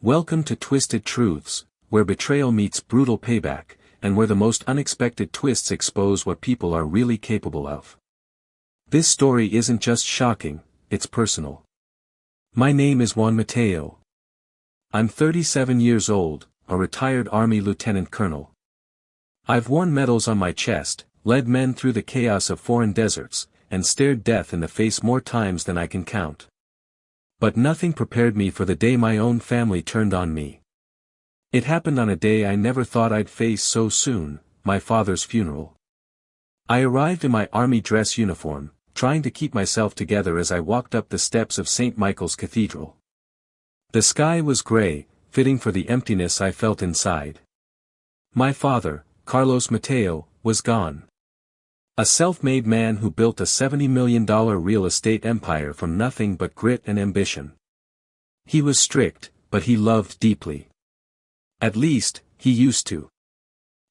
Welcome to Twisted Truths, where betrayal meets brutal payback, and where the most unexpected twists expose what people are really capable of. This story isn't just shocking, it's personal. My name is Juan Mateo. I'm 37 years old, a retired Army lieutenant colonel. I've worn medals on my chest, led men through the chaos of foreign deserts, and stared death in the face more times than I can count. But nothing prepared me for the day my own family turned on me. It happened on a day I never thought I'd face so soon, my father's funeral. I arrived in my army dress uniform, trying to keep myself together as I walked up the steps of St. Michael's Cathedral. The sky was gray, fitting for the emptiness I felt inside. My father, Carlos Mateo, was gone. A self-made man who built a $70 million real estate empire from nothing but grit and ambition. He was strict, but he loved deeply. At least, he used to.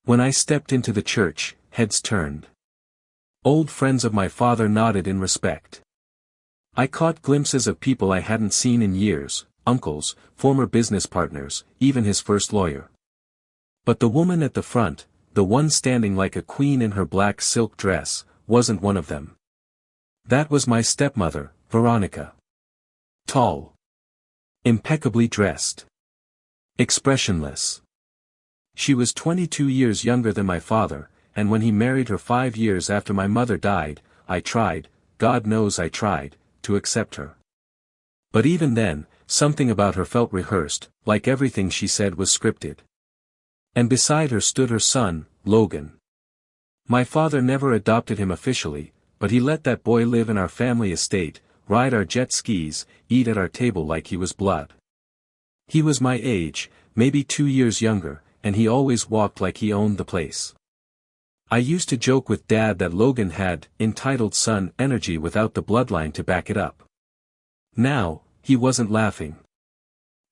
When I stepped into the church, heads turned. Old friends of my father nodded in respect. I caught glimpses of people I hadn't seen in years, uncles, former business partners, even his first lawyer. But the woman at the front, the one standing like a queen in her black silk dress, wasn't one of them. That was my stepmother, Veronica. Tall. Impeccably dressed. Expressionless. She was 22 years younger than my father, and when he married her 5 years after my mother died, I tried, God knows I tried, to accept her. But even then, something about her felt rehearsed, like everything she said was scripted. And beside her stood her son, Logan. My father never adopted him officially, but he let that boy live in our family estate, ride our jet skis, eat at our table like he was blood. He was my age, maybe 2 years younger, and he always walked like he owned the place. I used to joke with Dad that Logan had entitled son energy without the bloodline to back it up. Now, he wasn't laughing.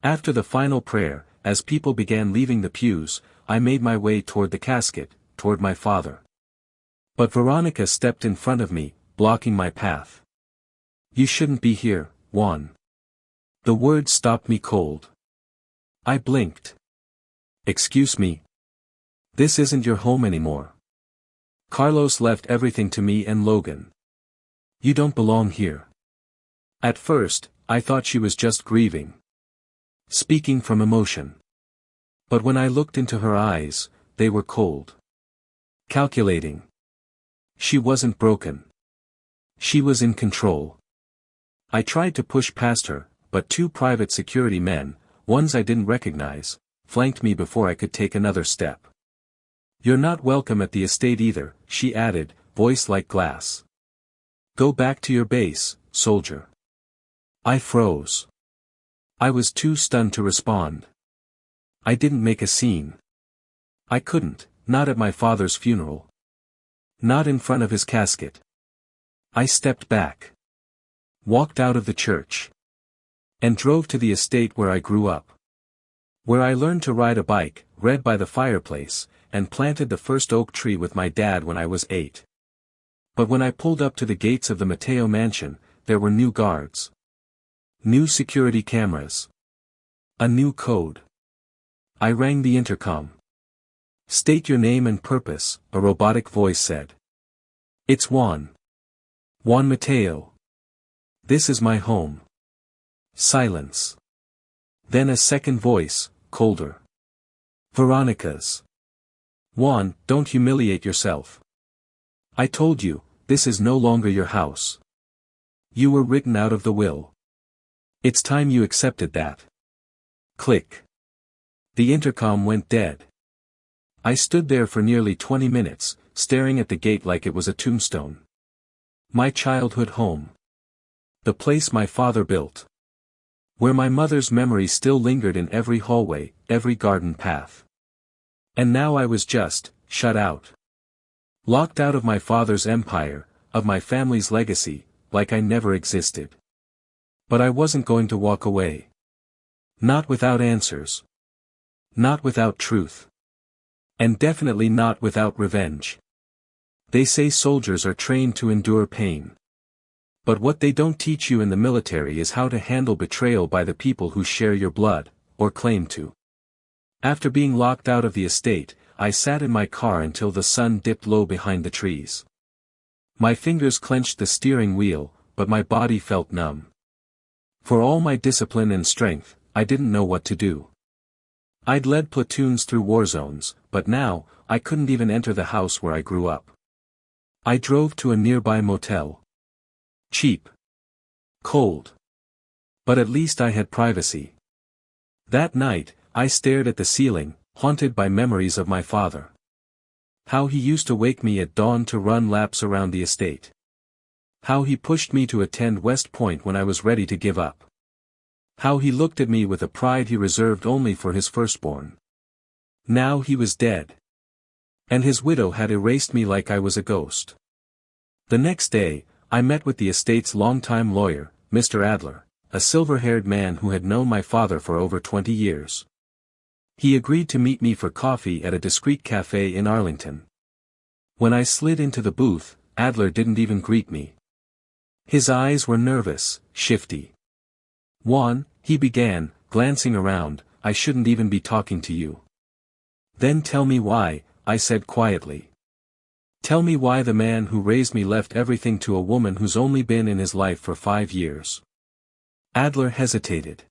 After the final prayer, as people began leaving the pews, I made my way toward the casket, toward my father. But Veronica stepped in front of me, blocking my path. You shouldn't be here, Juan. The words stopped me cold. I blinked. Excuse me. This isn't your home anymore. Carlos left everything to me and Logan. You don't belong here. At first, I thought she was just grieving. Speaking from emotion. But when I looked into her eyes, they were cold. Calculating. She wasn't broken. She was in control. I tried to push past her, but 2 private security men, ones I didn't recognize, flanked me before I could take another step. You're not welcome at the estate either, she added, voice like glass. Go back to your base, soldier. I froze. I was too stunned to respond. I didn't make a scene. I couldn't, not at my father's funeral. Not in front of his casket. I stepped back. Walked out of the church. And drove to the estate where I grew up. Where I learned to ride a bike, read by the fireplace, and planted the first oak tree with my dad when I was 8. But when I pulled up to the gates of the Mateo mansion, there were new guards. New security cameras. A new code. I rang the intercom. State your name and purpose, a robotic voice said. It's Juan. Juan Mateo. This is my home. Silence. Then a second voice, colder. Veronica's. Juan, don't humiliate yourself. I told you, this is no longer your house. You were written out of the will. It's time you accepted that. Click. The intercom went dead. I stood there for nearly 20 minutes, staring at the gate like it was a tombstone. My childhood home. The place my father built. Where my mother's memory still lingered in every hallway, every garden path. And now I was just, shut out. Locked out of my father's empire, of my family's legacy, like I never existed. But I wasn't going to walk away. Not without answers. Not without truth. And definitely not without revenge. They say soldiers are trained to endure pain. But what they don't teach you in the military is how to handle betrayal by the people who share your blood, or claim to. After being locked out of the estate, I sat in my car until the sun dipped low behind the trees. My fingers clenched the steering wheel, but my body felt numb. For all my discipline and strength, I didn't know what to do. I'd led platoons through war zones, but now, I couldn't even enter the house where I grew up. I drove to a nearby motel. Cheap. Cold. But at least I had privacy. That night, I stared at the ceiling, haunted by memories of my father. How he used to wake me at dawn to run laps around the estate. How he pushed me to attend West Point when I was ready to give up. How he looked at me with a pride he reserved only for his firstborn. Now he was dead. And his widow had erased me like I was a ghost. The next day, I met with the estate's longtime lawyer, Mr. Adler, a silver-haired man who had known my father for over 20 years. He agreed to meet me for coffee at a discreet cafe in Arlington. When I slid into the booth, Adler didn't even greet me. His eyes were nervous, shifty. "Juan," he began, glancing around, "I shouldn't even be talking to you." "Then tell me why," I said quietly. "Tell me why the man who raised me left everything to a woman who's only been in his life for 5 years." Adler hesitated.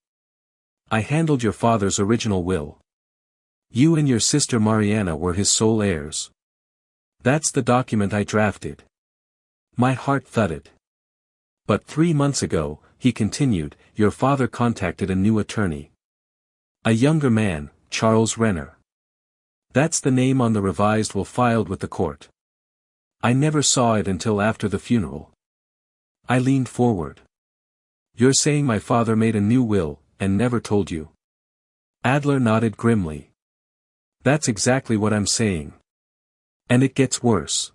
"I handled your father's original will. You and your sister Mariana were his sole heirs. That's the document I drafted." My heart thudded. "But 3 months ago," he continued, "your father contacted a new attorney. A younger man, Charles Renner. That's the name on the revised will filed with the court. I never saw it until after the funeral." I leaned forward. "You're saying my father made a new will, and never told you?" Adler nodded grimly. "That's exactly what I'm saying. And it gets worse.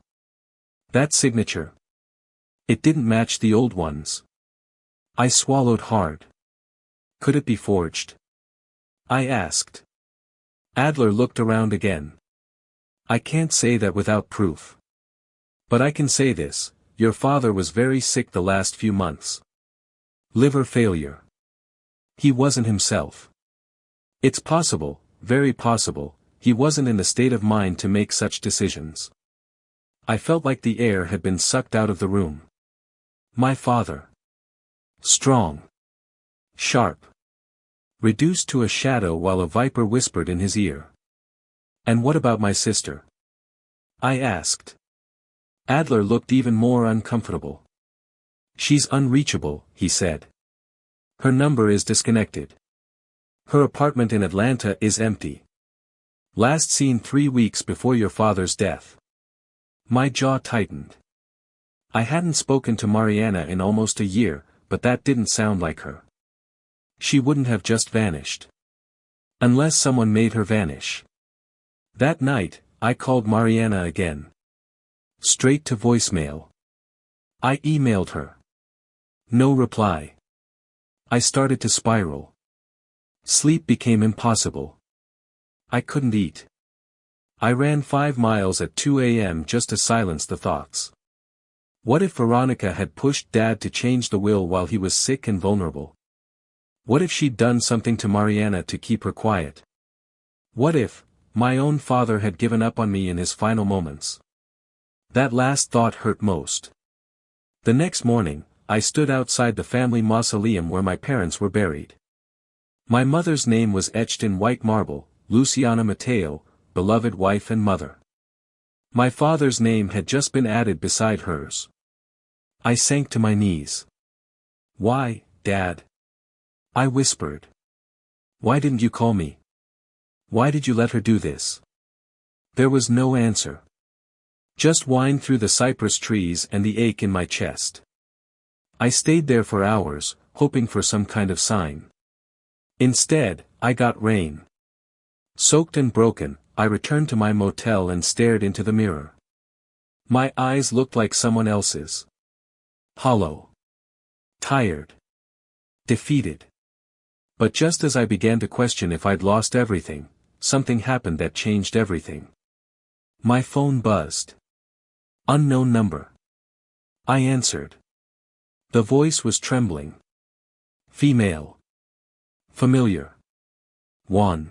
That signature. It didn't match the old ones." I swallowed hard. "Could it be forged?" I asked. Adler looked around again. "I can't say that without proof. But I can say this, your father was very sick the last few months. Liver failure. He wasn't himself. It's possible, very possible, he wasn't in the state of mind to make such decisions." I felt like the air had been sucked out of the room. My father. Strong. Sharp. Reduced to a shadow while a viper whispered in his ear. "And what about my sister?" I asked. Adler looked even more uncomfortable. "She's unreachable," he said. "Her number is disconnected. Her apartment in Atlanta is empty. Last seen 3 weeks before your father's death." My jaw tightened. I hadn't spoken to Mariana in almost a year, but that didn't sound like her. She wouldn't have just vanished. Unless someone made her vanish. That night, I called Mariana again. Straight to voicemail. I emailed her. No reply. I started to spiral. Sleep became impossible. I couldn't eat. I ran 5 miles at 2 a.m. just to silence the thoughts. What if Veronica had pushed Dad to change the will while he was sick and vulnerable? What if she'd done something to Mariana to keep her quiet? What if my own father had given up on me in his final moments? That last thought hurt most. The next morning, I stood outside the family mausoleum where my parents were buried. My mother's name was etched in white marble, Luciana Mateo, beloved wife and mother. My father's name had just been added beside hers. I sank to my knees. "Why, Dad?" I whispered. "Why didn't you call me? Why did you let her do this?" There was no answer. Just whine through the cypress trees and the ache in my chest. I stayed there for hours, hoping for some kind of sign. Instead, I got rain. Soaked and broken, I returned to my motel and stared into the mirror. My eyes looked like someone else's. Hollow. Tired. Defeated. But just as I began to question if I'd lost everything, something happened that changed everything. My phone buzzed. Unknown number. I answered. The voice was trembling. Female. Familiar. Juan.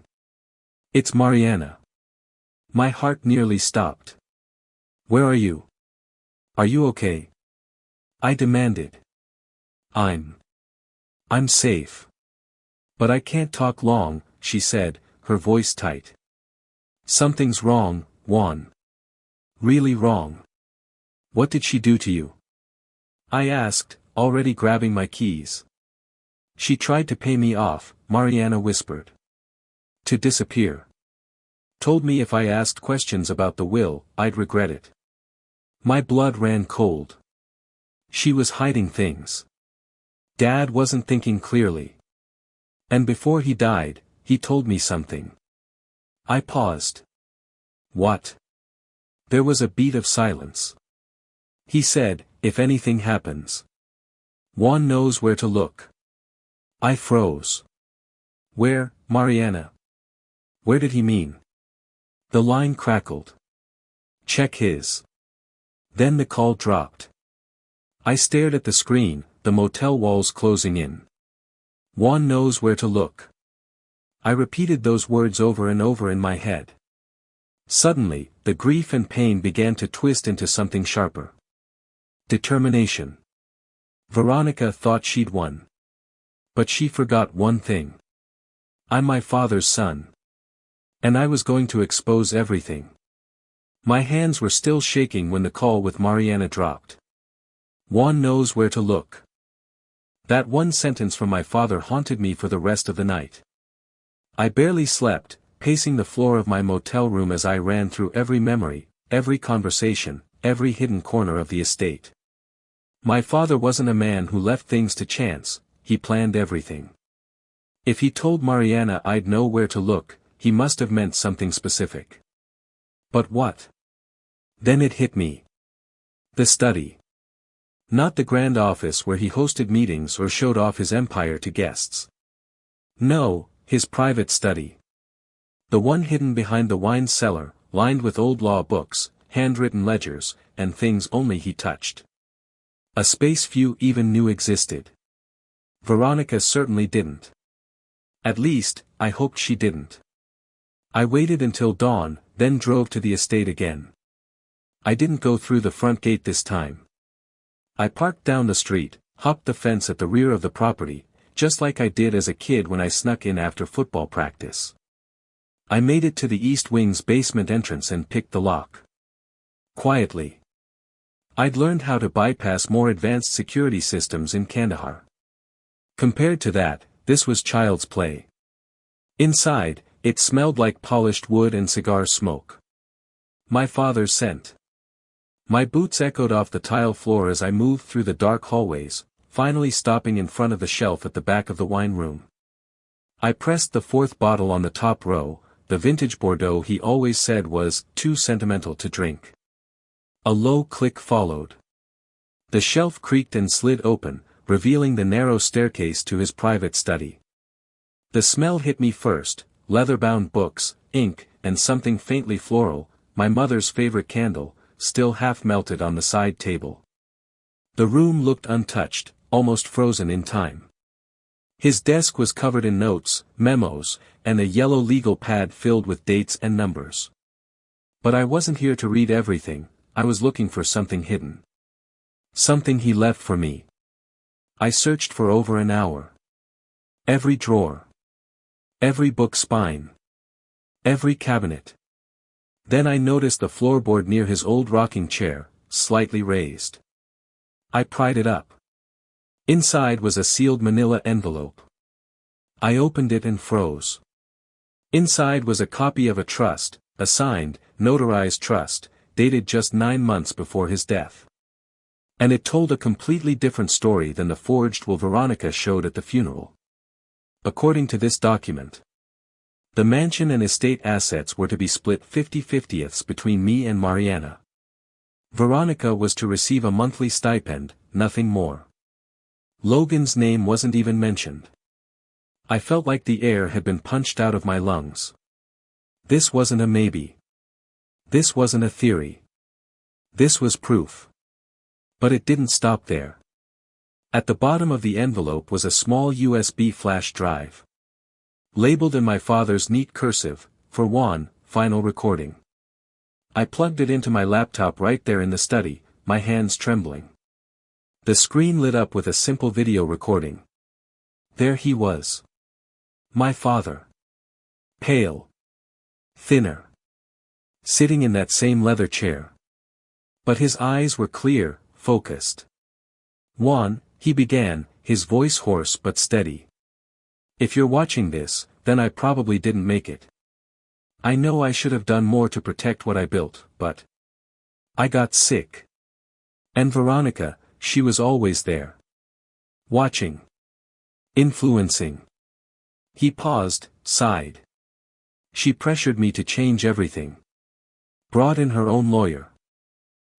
It's Mariana. My heart nearly stopped. Where are you? Are you okay? I demanded. I'm safe. But I can't talk long, she said, her voice tight. Something's wrong, Juan. Really wrong. What did she do to you? I asked, already grabbing my keys. She tried to pay me off, Mariana whispered. To disappear. Told me if I asked questions about the will, I'd regret it. My blood ran cold. She was hiding things. Dad wasn't thinking clearly. And before he died, he told me something. I paused. What? There was a beat of silence. He said, if anything happens, Juan knows where to look. I froze. Where, Mariana? Where did he mean? The line crackled. Check his. Then the call dropped. I stared at the screen, the motel walls closing in. Juan knows where to look. I repeated those words over and over in my head. Suddenly, the grief and pain began to twist into something sharper. Determination. Veronica thought she'd won. But she forgot one thing. I'm my father's son. And I was going to expose everything. My hands were still shaking when the call with Mariana dropped. Juan knows where to look. That one sentence from my father haunted me for the rest of the night. I barely slept, pacing the floor of my motel room as I ran through every memory, every conversation, every hidden corner of the estate. My father wasn't a man who left things to chance, he planned everything. If he told Mariana I'd know where to look, he must have meant something specific. But what? Then it hit me. The study. Not the grand office where he hosted meetings or showed off his empire to guests. No, his private study. The one hidden behind the wine cellar, lined with old law books, handwritten ledgers, and things only he touched. A space few even knew existed. Veronica certainly didn't. At least, I hoped she didn't. I waited until dawn, then drove to the estate again. I didn't go through the front gate this time. I parked down the street, hopped the fence at the rear of the property, just like I did as a kid when I snuck in after football practice. I made it to the East Wing's basement entrance and picked the lock. Quietly. I'd learned how to bypass more advanced security systems in Kandahar. Compared to that, this was child's play. Inside, it smelled like polished wood and cigar smoke. My father's scent. My boots echoed off the tile floor as I moved through the dark hallways, finally stopping in front of the shelf at the back of the wine room. I pressed the fourth bottle on the top row, the vintage Bordeaux he always said was too sentimental to drink. A low click followed. The shelf creaked and slid open, revealing the narrow staircase to his private study. The smell hit me first, leather-bound books, ink, and something faintly floral, my mother's favorite candle, still half melted on the side table. The room looked untouched, almost frozen in time. His desk was covered in notes, memos, and a yellow legal pad filled with dates and numbers. But I wasn't here to read everything, I was looking for something hidden. Something he left for me. I searched for over an hour. Every drawer. Every book spine. Every cabinet. Then I noticed the floorboard near his old rocking chair, slightly raised. I pried it up. Inside was a sealed manila envelope. I opened it and froze. Inside was a copy of a trust, a signed, notarized trust, dated just 9 months before his death. And it told a completely different story than the forged will Veronica showed at the funeral. According to this document, the mansion and estate assets were to be split 50/50ths between me and Mariana. Veronica was to receive a monthly stipend, nothing more. Logan's name wasn't even mentioned. I felt like the air had been punched out of my lungs. This wasn't a maybe. This wasn't a theory. This was proof. But it didn't stop there. At the bottom of the envelope was a small USB flash drive. Labeled in my father's neat cursive, for Juan, final recording. I plugged it into my laptop right there in the study, my hands trembling. The screen lit up with a simple video recording. There he was. My father. Pale. Thinner. Sitting in that same leather chair. But his eyes were clear, focused. Juan, he began, his voice hoarse but steady. If you're watching this, then I probably didn't make it. I know I should have done more to protect what I built, but I got sick. And Veronica, she was always there. Watching. Influencing. He paused, sighed. She pressured me to change everything. Brought in her own lawyer.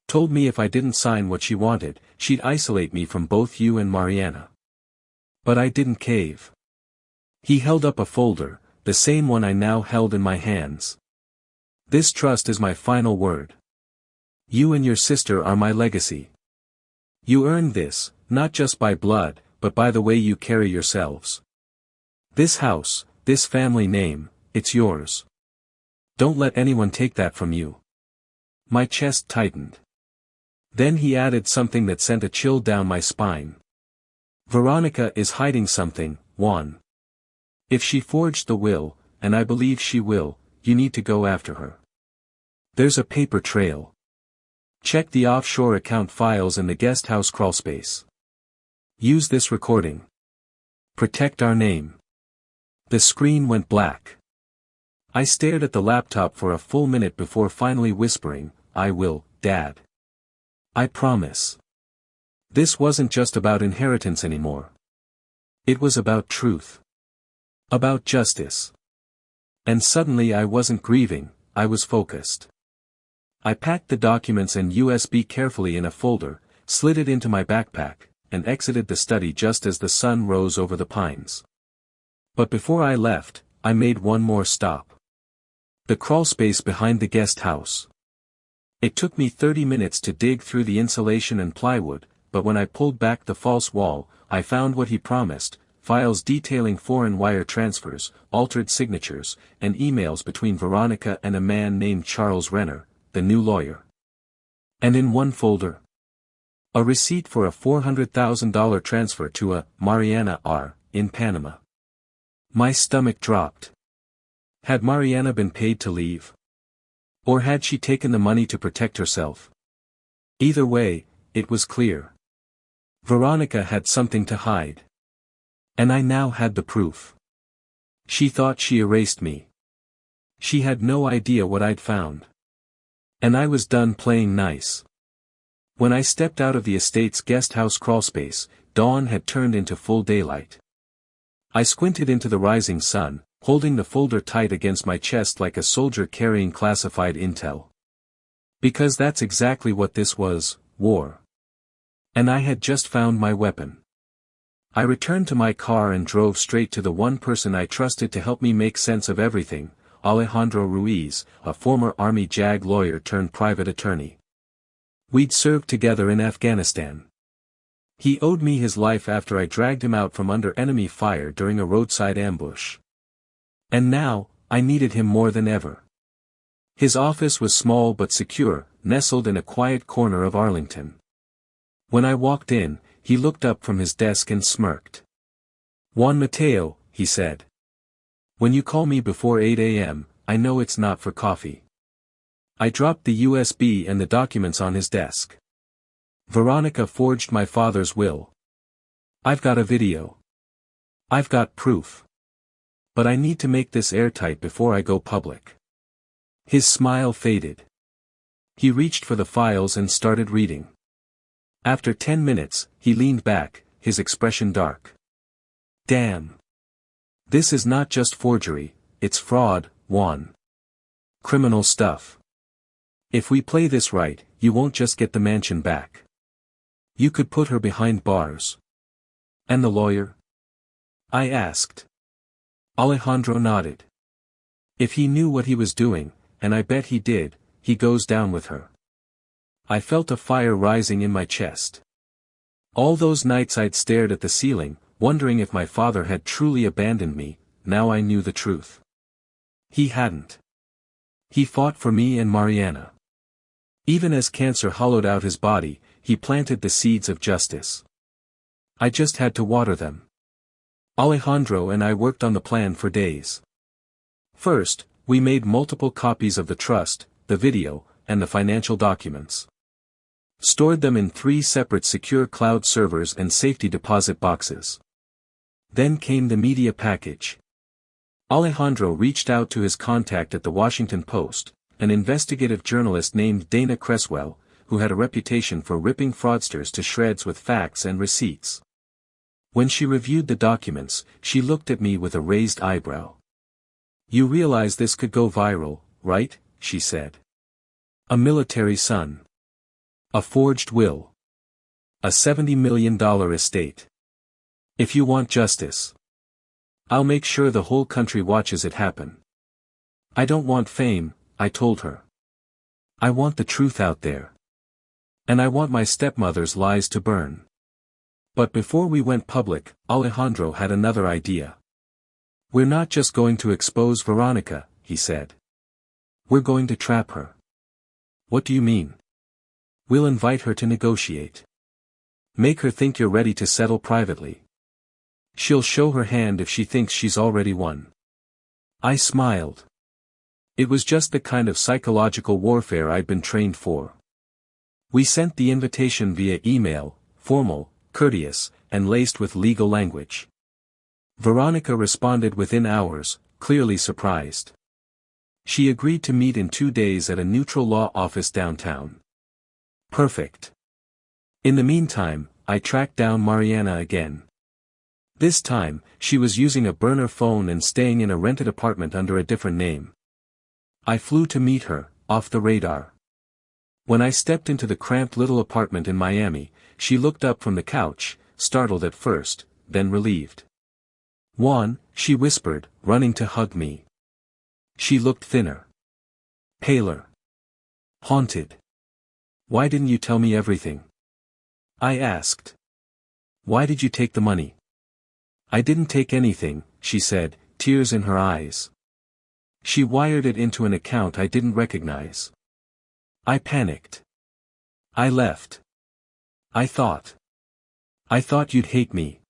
Told me if I didn't sign what she wanted, she'd isolate me from both you and Mariana. But I didn't cave. He held up a folder, the same one I now held in my hands. This trust is my final word. You and your sister are my legacy. You earned this, not just by blood, but by the way you carry yourselves. This house, this family name, it's yours. Don't let anyone take that from you. My chest tightened. Then he added something that sent a chill down my spine. Veronica is hiding something, Juan. If she forged the will, and I believe she will, you need to go after her. There's a paper trail. Check the offshore account files in the guest house crawlspace. Use this recording. Protect our name. The screen went black. I stared at the laptop for a full minute before finally whispering, I will, Dad. I promise. This wasn't just about inheritance anymore. It was about truth. About justice. And suddenly I wasn't grieving, I was focused. I packed the documents and USB carefully in a folder, slid it into my backpack, and exited the study just as the sun rose over the pines. But before I left, I made one more stop. The crawlspace behind the guest house. It took me 30 minutes to dig through the insulation and plywood, but when I pulled back the false wall, I found what he promised: files detailing foreign wire transfers, altered signatures, and emails between Veronica and a man named Charles Renner, the new lawyer. And in one folder, a receipt for a $400,000 transfer to a Mariana R. in Panama. My stomach dropped. Had Mariana been paid to leave? Or had she taken the money to protect herself? Either way, it was clear. Veronica had something to hide. And I now had the proof. She thought she erased me. She had no idea what I'd found. And I was done playing nice. When I stepped out of the estate's guest house crawlspace, dawn had turned into full daylight. I squinted into the rising sun, holding the folder tight against my chest like a soldier carrying classified intel. Because that's exactly what this was, war. And I had just found my weapon. I returned to my car and drove straight to the one person I trusted to help me make sense of everything, Alejandro Ruiz, a former Army JAG lawyer turned private attorney. We'd served together in Afghanistan. He owed me his life after I dragged him out from under enemy fire during a roadside ambush. And now, I needed him more than ever. His office was small but secure, nestled in a quiet corner of Arlington. When I walked in, he looked up from his desk and smirked. Juan Mateo, he said. When you call me before 8 a.m., I know it's not for coffee. I dropped the USB and the documents on his desk. Veronica forged my father's will. I've got a video. I've got proof. But I need to make this airtight before I go public. His smile faded. He reached for the files and started reading. After 10 minutes, he leaned back, his expression dark. Damn. This is not just forgery, it's fraud, Juan. Criminal stuff. If we play this right, you won't just get the mansion back. You could put her behind bars. And the lawyer? I asked. Alejandro nodded. If he knew what he was doing, and I bet he did, he goes down with her. I felt a fire rising in my chest. All those nights I'd stared at the ceiling, wondering if my father had truly abandoned me, now I knew the truth. He hadn't. He fought for me and Mariana. Even as cancer hollowed out his body, he planted the seeds of justice. I just had to water them. Alejandro and I worked on the plan for days. First, we made multiple copies of the trust, the video, and the financial documents. Stored them in 3 separate secure cloud servers and safety deposit boxes. Then came the media package. Alejandro reached out to his contact at the Washington Post, an investigative journalist named Dana Creswell, who had a reputation for ripping fraudsters to shreds with facts and receipts. When she reviewed the documents, she looked at me with a raised eyebrow. "You realize this could go viral, right?" she said. "A military son. A forged will. A $70 million estate. If you want justice, I'll make sure the whole country watches it happen." "I don't want fame," I told her. "I want the truth out there. And I want my stepmother's lies to burn." But before we went public, Alejandro had another idea. "We're not just going to expose Veronica," he said. "We're going to trap her." "What do you mean?" "We'll invite her to negotiate. Make her think you're ready to settle privately. She'll show her hand if she thinks she's already won." I smiled. It was just the kind of psychological warfare I'd been trained for. We sent the invitation via email, formal, courteous, and laced with legal language. Veronica responded within hours, clearly surprised. She agreed to meet in 2 days at a neutral law office downtown. Perfect. In the meantime, I tracked down Mariana again. This time, she was using a burner phone and staying in a rented apartment under a different name. I flew to meet her, off the radar. When I stepped into the cramped little apartment in Miami, she looked up from the couch, startled at first, then relieved. "Juan," she whispered, running to hug me. She looked thinner. Paler. Haunted. "Why didn't you tell me everything?" I asked. "Why did you take the money?" "I didn't take anything," she said, tears in her eyes. "She wired it into an account I didn't recognize." I panicked. "I left. I thought you'd hate me."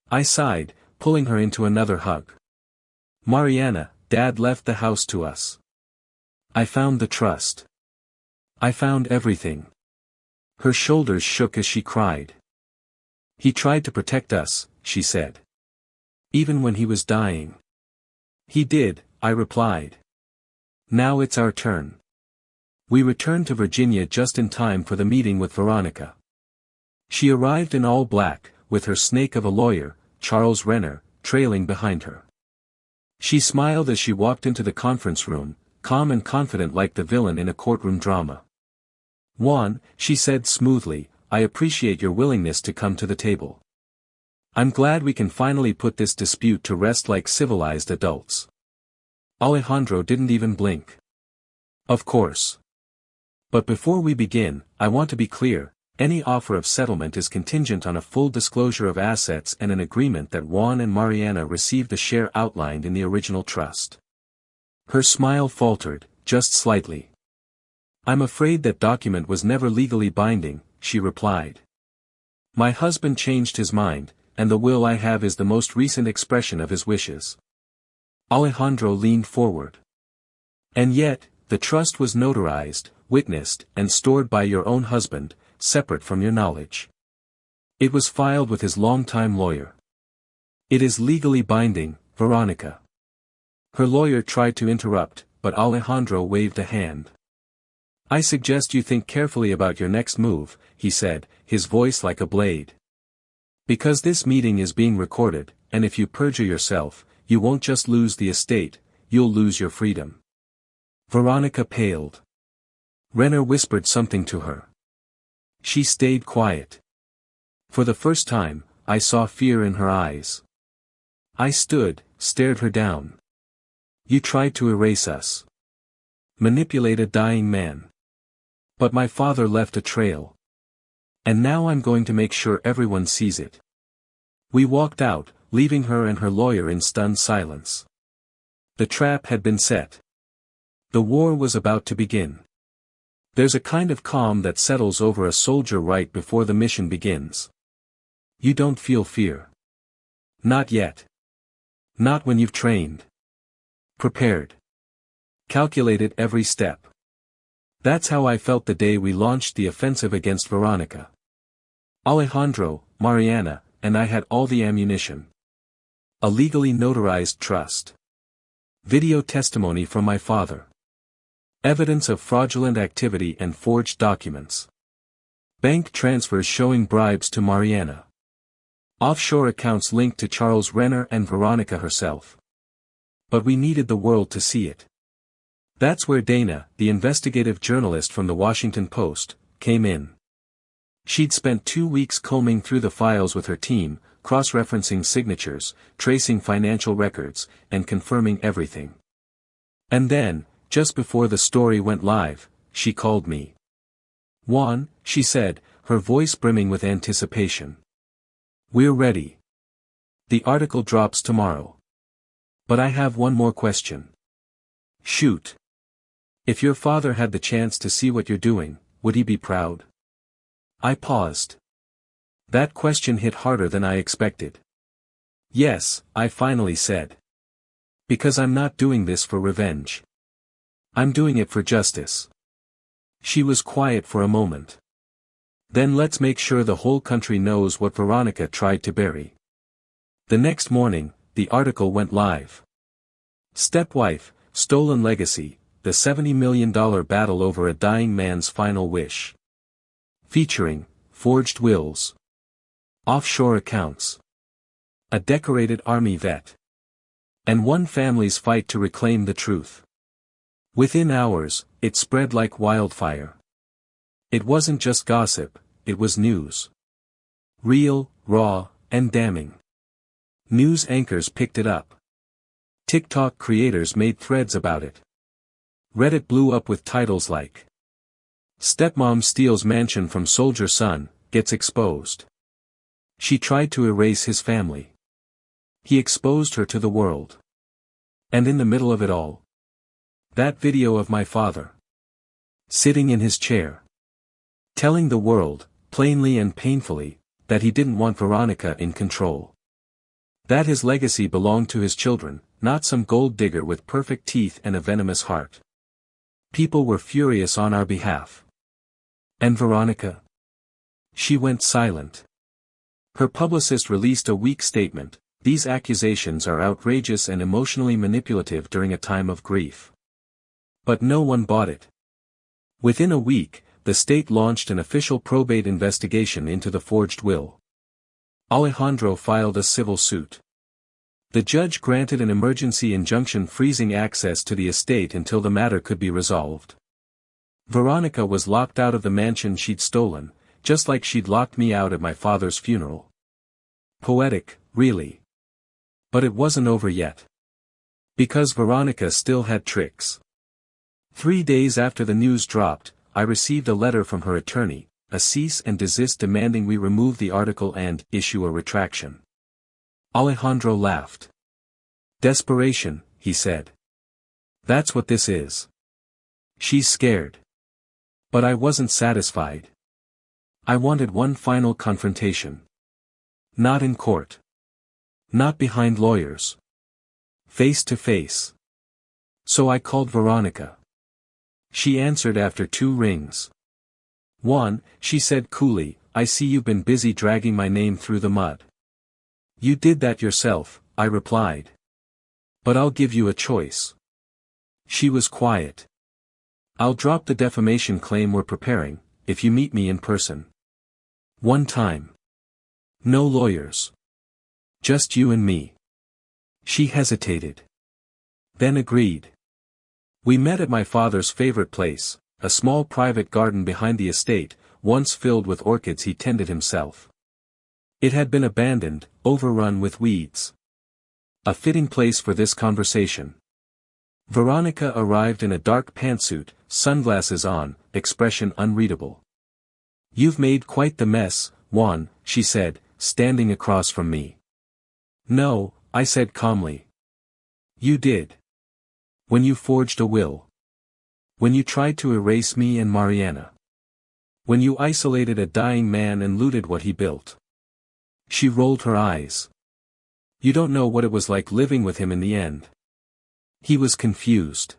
I sighed, pulling her into another hug. "Mariana, Dad left the house to us. I found the trust. I found everything." Her shoulders shook as she cried. "He tried to protect us," she said. "Even when he was dying." "He did," I replied. "Now it's our turn." We returned to Virginia just in time for the meeting with Veronica. She arrived in all black, with her snake of a lawyer, Charles Renner, trailing behind her. She smiled as she walked into the conference room, calm and confident like the villain in a courtroom drama. "Juan," she said smoothly, "I appreciate your willingness to come to the table. I'm glad we can finally put this dispute to rest like civilized adults." Alejandro didn't even blink. "Of course. But before we begin, I want to be clear, any offer of settlement is contingent on a full disclosure of assets and an agreement that Juan and Mariana receive the share outlined in the original trust." Her smile faltered, just slightly. "I'm afraid that document was never legally binding," she replied. "My husband changed his mind, and the will I have is the most recent expression of his wishes." Alejandro leaned forward. "And yet, the trust was notarized, witnessed, and stored by your own husband, separate from your knowledge. It was filed with his longtime lawyer. It is legally binding, Veronica." Her lawyer tried to interrupt, but Alejandro waved a hand. "I suggest you think carefully about your next move," he said, his voice like a blade. "Because this meeting is being recorded, and if you perjure yourself, you won't just lose the estate, you'll lose your freedom." Veronica paled. Renner whispered something to her. She stayed quiet. For the first time, I saw fear in her eyes. I stood, stared her down. "You tried to erase us. Manipulate a dying man. But my father left a trail. And now I'm going to make sure everyone sees it." We walked out, leaving her and her lawyer in stunned silence. The trap had been set. The war was about to begin. There's a kind of calm that settles over a soldier right before the mission begins. You don't feel fear. Not yet. Not when you've trained. Prepared. Calculated every step. That's how I felt the day we launched the offensive against Veronica. Alejandro, Mariana, and I had all the ammunition. A legally notarized trust. Video testimony from my father. Evidence of fraudulent activity and forged documents. Bank transfers showing bribes to Mariana. Offshore accounts linked to Charles Renner and Veronica herself. But we needed the world to see it. That's where Dana, the investigative journalist from the Washington Post, came in. She'd spent 2 weeks combing through the files with her team, cross-referencing signatures, tracing financial records, and confirming everything. And then, just before the story went live, she called me. "Juan," she said, her voice brimming with anticipation. "We're ready. The article drops tomorrow. But I have one more question." "Shoot. If your father had the chance to see what you're doing, would he be proud?" I paused. That question hit harder than I expected. "Yes," I finally said. "Because I'm not doing this for revenge. I'm doing it for justice." She was quiet for a moment. "Then let's make sure the whole country knows what Veronica tried to bury." The next morning, the article went live. Stepwife, Stolen Legacy, the $70 million battle over a dying man's final wish. Featuring, forged wills. Offshore accounts. A decorated army vet. And one family's fight to reclaim the truth. Within hours, it spread like wildfire. It wasn't just gossip, it was news. Real, raw, and damning. News anchors picked it up. TikTok creators made threads about it. Reddit blew up with titles like "Stepmom steals mansion from soldier son, gets exposed." She tried to erase his family. He exposed her to the world. And in the middle of it all, that video of my father. Sitting in his chair. Telling the world, plainly and painfully, that he didn't want Veronica in control. That his legacy belonged to his children, not some gold digger with perfect teeth and a venomous heart. People were furious on our behalf. And Veronica? She went silent. Her publicist released a weak statement: "These accusations are outrageous and emotionally manipulative during a time of grief." But no one bought it. Within a week, the state launched an official probate investigation into the forged will. Alejandro filed a civil suit. The judge granted an emergency injunction freezing access to the estate until the matter could be resolved. Veronica was locked out of the mansion she'd stolen, just like she'd locked me out at my father's funeral. Poetic, really. But it wasn't over yet. Because Veronica still had tricks. 3 days after the news dropped, I received a letter from her attorney, a cease and desist demanding we remove the article and issue a retraction. Alejandro laughed. "Desperation," he said. "That's what this is. She's scared." But I wasn't satisfied. I wanted one final confrontation. Not in court. Not behind lawyers. Face to face. So I called Veronica. She answered after 2 rings. "Juan," she said coolly, "I see you've been busy dragging my name through the mud." "You did that yourself," I replied. "But I'll give you a choice." She was quiet. "I'll drop the defamation claim we're preparing, if you meet me in person. One time. No lawyers. Just you and me." She hesitated. Then agreed. We met at my father's favorite place, a small private garden behind the estate, once filled with orchids he tended himself. It had been abandoned, overrun with weeds. A fitting place for this conversation. Veronica arrived in a dark pantsuit, sunglasses on, expression unreadable. "You've made quite the mess, Juan," she said, standing across from me. No, I said calmly. You did. When you forged a will. When you tried to erase me and Mariana. When you isolated a dying man and looted what he built. She rolled her eyes. You don't know what it was like living with him in the end. He was confused.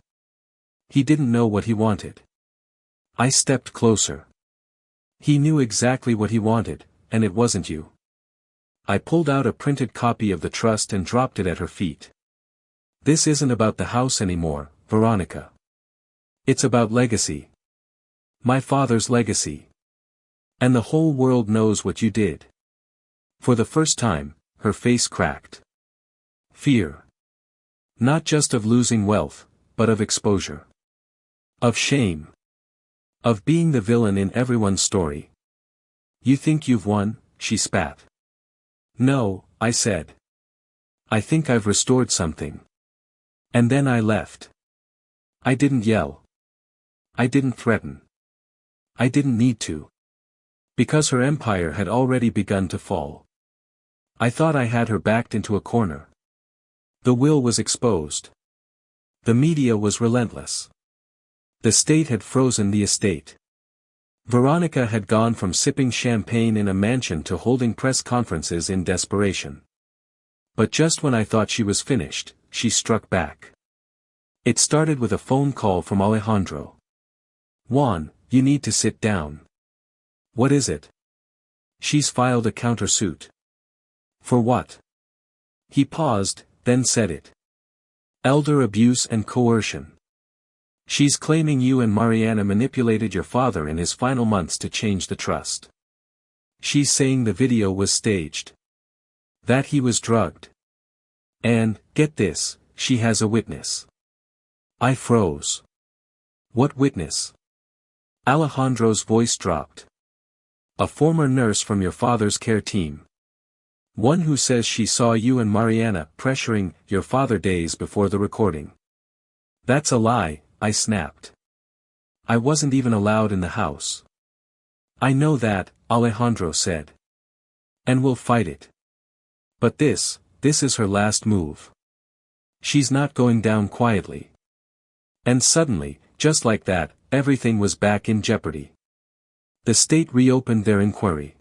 He didn't know what he wanted. I stepped closer. He knew exactly what he wanted, and it wasn't you. I pulled out a printed copy of the trust and dropped it at her feet. This isn't about the house anymore, Veronica. It's about legacy. My father's legacy. And the whole world knows what you did. For the first time, her face cracked. Fear. Not just of losing wealth, but of exposure. Of shame. Of being the villain in everyone's story. You think you've won? She spat. No, I said. I think I've restored something. And then I left. I didn't yell. I didn't threaten. I didn't need to. Because her empire had already begun to fall. I thought I had her backed into a corner. The will was exposed. The media was relentless. The state had frozen the estate. Veronica had gone from sipping champagne in a mansion to holding press conferences in desperation. But just when I thought she was finished, she struck back. It started with a phone call from Alejandro. Juan, you need to sit down. What is it? She's filed a countersuit. For what? He paused, then said it. Elder abuse and coercion. She's claiming you and Mariana manipulated your father in his final months to change the trust. She's saying the video was staged. That he was drugged. And, get this, she has a witness. I froze. What witness? Alejandro's voice dropped. A former nurse from your father's care team. One who says she saw you and Mariana pressuring your father days before the recording. That's a lie, I snapped. I wasn't even allowed in the house. I know that, Alejandro said. And we'll fight it. But this is her last move. She's not going down quietly. And suddenly, just like that, everything was back in jeopardy. The state reopened their inquiry.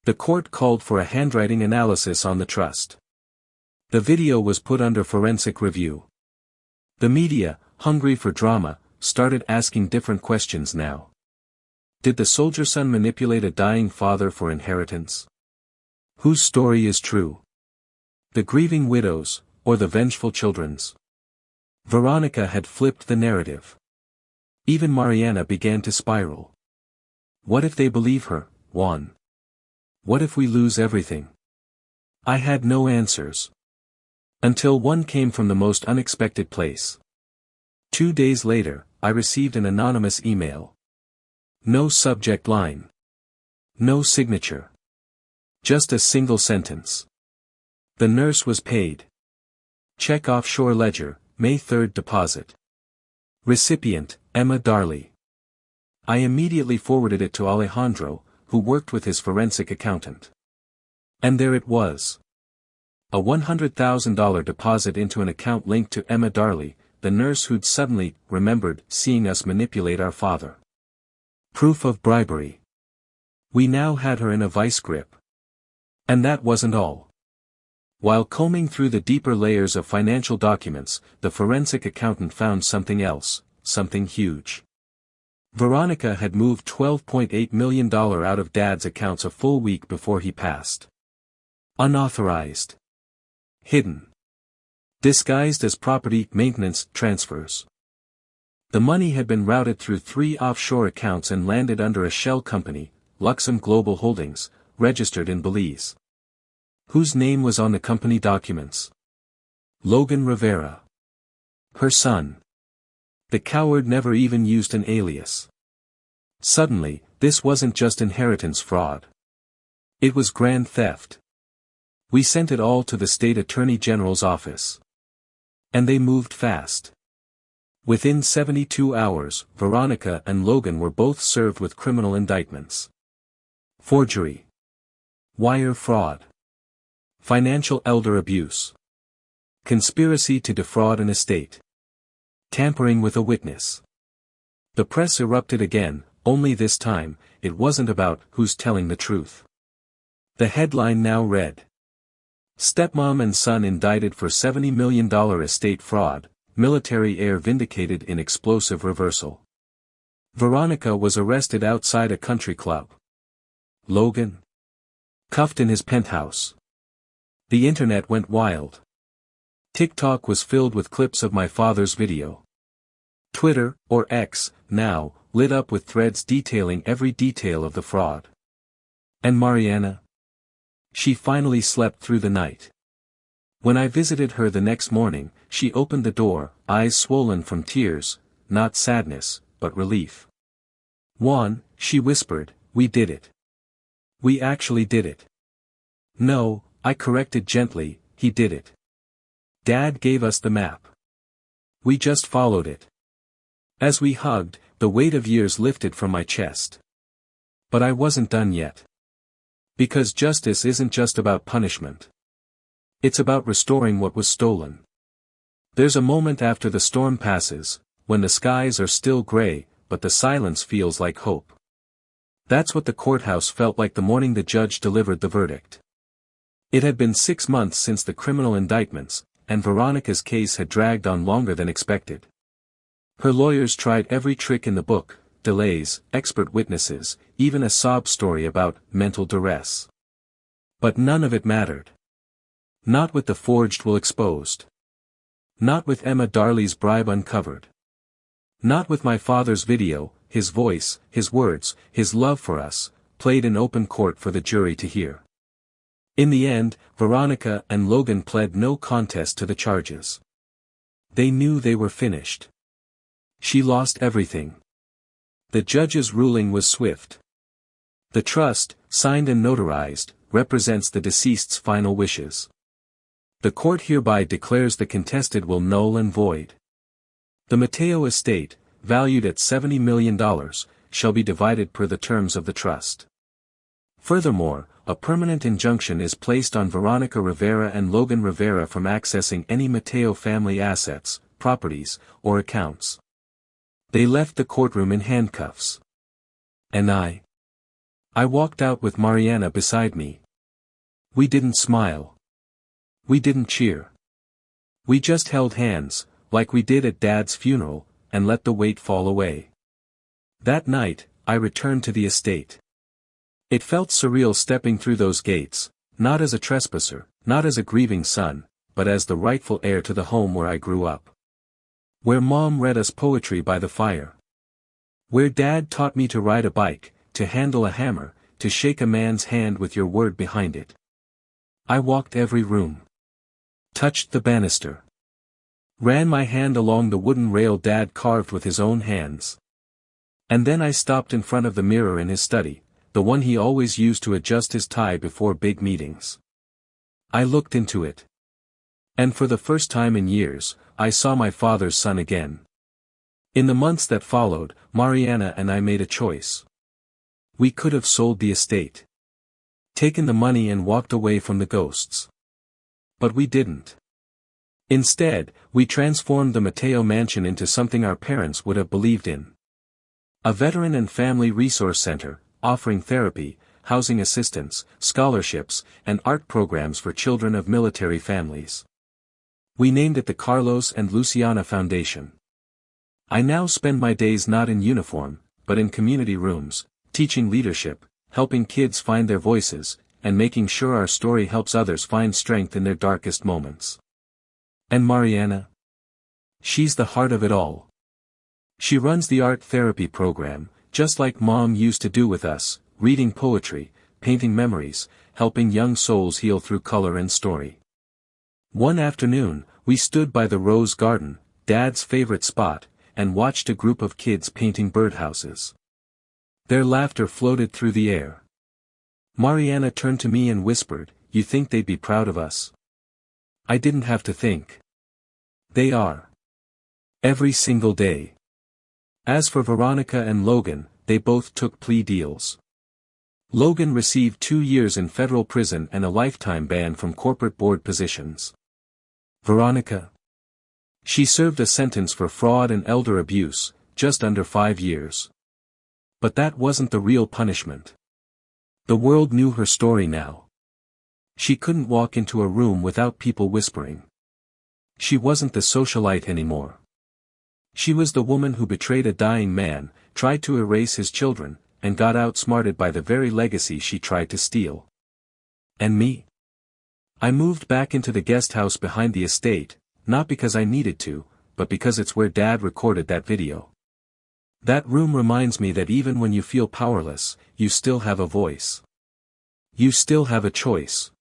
The court called for a handwriting analysis on the trust. The video was put under forensic review. The media, hungry for drama, started asking different questions now. Did the soldier son manipulate a dying father for inheritance? Whose story is true? The grieving widow's, or the vengeful children's? Veronica had flipped the narrative. Even Mariana began to spiral. What if they believe her, Juan? What if we lose everything? I had no answers. Until one came from the most unexpected place. 2 days later, I received an anonymous email. No subject line. No signature. Just a single sentence. The nurse was paid. Check offshore ledger, May 3rd deposit. Recipient, Emma Darley. I immediately forwarded it to Alejandro, who worked with his forensic accountant. And there it was. A $100,000 deposit into an account linked to Emma Darley, the nurse who'd suddenly remembered seeing us manipulate our father. Proof of bribery. We now had her in a vice grip. And that wasn't all. While combing through the deeper layers of financial documents, the forensic accountant found something else, something huge. Veronica had moved $12.8 million out of Dad's accounts a full week before he passed. Unauthorized. Hidden. Disguised as property maintenance transfers. The money had been routed through 3 offshore accounts and landed under a shell company, Luxem Global Holdings, registered in Belize. Whose name was on the company documents? Logan Rivera. Her son. The coward never even used an alias. Suddenly, this wasn't just inheritance fraud. It was grand theft. We sent it all to the state attorney general's office. And they moved fast. Within 72 hours, Veronica and Logan were both served with criminal indictments. Forgery. Wire fraud. Financial elder abuse. Conspiracy to defraud an estate. Tampering with a witness. The press erupted again, only this time, it wasn't about who's telling the truth. The headline now read: Stepmom and son indicted for $70 million estate fraud, military heir vindicated in explosive reversal. Veronica was arrested outside a country club. Logan? Cuffed in his penthouse. The internet went wild. TikTok was filled with clips of my father's video. Twitter, or X, now, lit up with threads detailing every detail of the fraud. And Mariana? She finally slept through the night. When I visited her the next morning, she opened the door, eyes swollen from tears, not sadness, but relief. Juan, she whispered, we did it. We actually did it. No, I corrected gently, he did it. Dad gave us the map. We just followed it. As we hugged, the weight of years lifted from my chest. But I wasn't done yet. Because justice isn't just about punishment. It's about restoring what was stolen. There's a moment after the storm passes, when the skies are still gray, but the silence feels like hope. That's what the courthouse felt like the morning the judge delivered the verdict. It had been 6 months since the criminal indictments, and Veronica's case had dragged on longer than expected. Her lawyers tried every trick in the book, delays, expert witnesses, even a sob story about mental duress. But none of it mattered. Not with the forged will exposed. Not with Emma Darley's bribe uncovered. Not with my father's video, his voice, his words, his love for us, played in open court for the jury to hear. In the end, Veronica and Logan pled no contest to the charges. They knew they were finished. She lost everything. The judge's ruling was swift. The trust, signed and notarized, represents the deceased's final wishes. The court hereby declares the contested will null and void. The Mateo estate, valued at $70 million, shall be divided per the terms of the trust. Furthermore, a permanent injunction is placed on Veronica Rivera and Logan Rivera from accessing any Mateo family assets, properties, or accounts. They left the courtroom in handcuffs. And I walked out with Mariana beside me. We didn't smile. We didn't cheer. We just held hands, like we did at Dad's funeral, and let the weight fall away. That night, I returned to the estate. It felt surreal stepping through those gates, not as a trespasser, not as a grieving son, but as the rightful heir to the home where I grew up. Where Mom read us poetry by the fire. Where Dad taught me to ride a bike, to handle a hammer, to shake a man's hand with your word behind it. I walked every room. Touched the banister. Ran my hand along the wooden rail Dad carved with his own hands. And then I stopped in front of the mirror in his study, the one he always used to adjust his tie before big meetings. I looked into it. And for the first time in years, I saw my father's son again. In the months that followed, Mariana and I made a choice. We could have sold the estate. Taken the money and walked away from the ghosts. But we didn't. Instead, we transformed the Mateo mansion into something our parents would have believed in. A veteran and family resource center, offering therapy, housing assistance, scholarships, and art programs for children of military families. We named it the Carlos and Luciana Foundation. I now spend my days not in uniform, but in community rooms, teaching leadership, helping kids find their voices, and making sure our story helps others find strength in their darkest moments. And Mariana? She's the heart of it all. She runs the art therapy program, just like Mom used to do with us, reading poetry, painting memories, helping young souls heal through color and story. One afternoon, we stood by the Rose Garden, Dad's favorite spot, and watched a group of kids painting birdhouses. Their laughter floated through the air. Mariana turned to me and whispered, "You think they'd be proud of us?" I didn't have to think. They are. Every single day. As for Veronica and Logan, they both took plea deals. Logan received 2 years in federal prison and a lifetime ban from corporate board positions. Veronica. She served a sentence for fraud and elder abuse, just under 5 years. But that wasn't the real punishment. The world knew her story now. She couldn't walk into a room without people whispering. She wasn't the socialite anymore. She was the woman who betrayed a dying man, tried to erase his children, and got outsmarted by the very legacy she tried to steal. And me? I moved back into the guest house behind the estate, not because I needed to, but because it's where Dad recorded that video. That room reminds me that even when you feel powerless, you still have a voice. You still have a choice.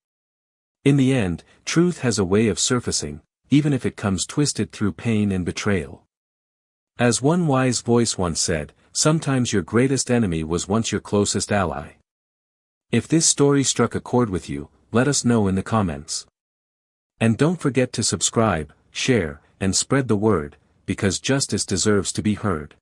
In the end, truth has a way of surfacing, even if it comes twisted through pain and betrayal. As one wise voice once said, sometimes your greatest enemy was once your closest ally. If this story struck a chord with you, let us know in the comments. And don't forget to subscribe, share, and spread the word, because justice deserves to be heard.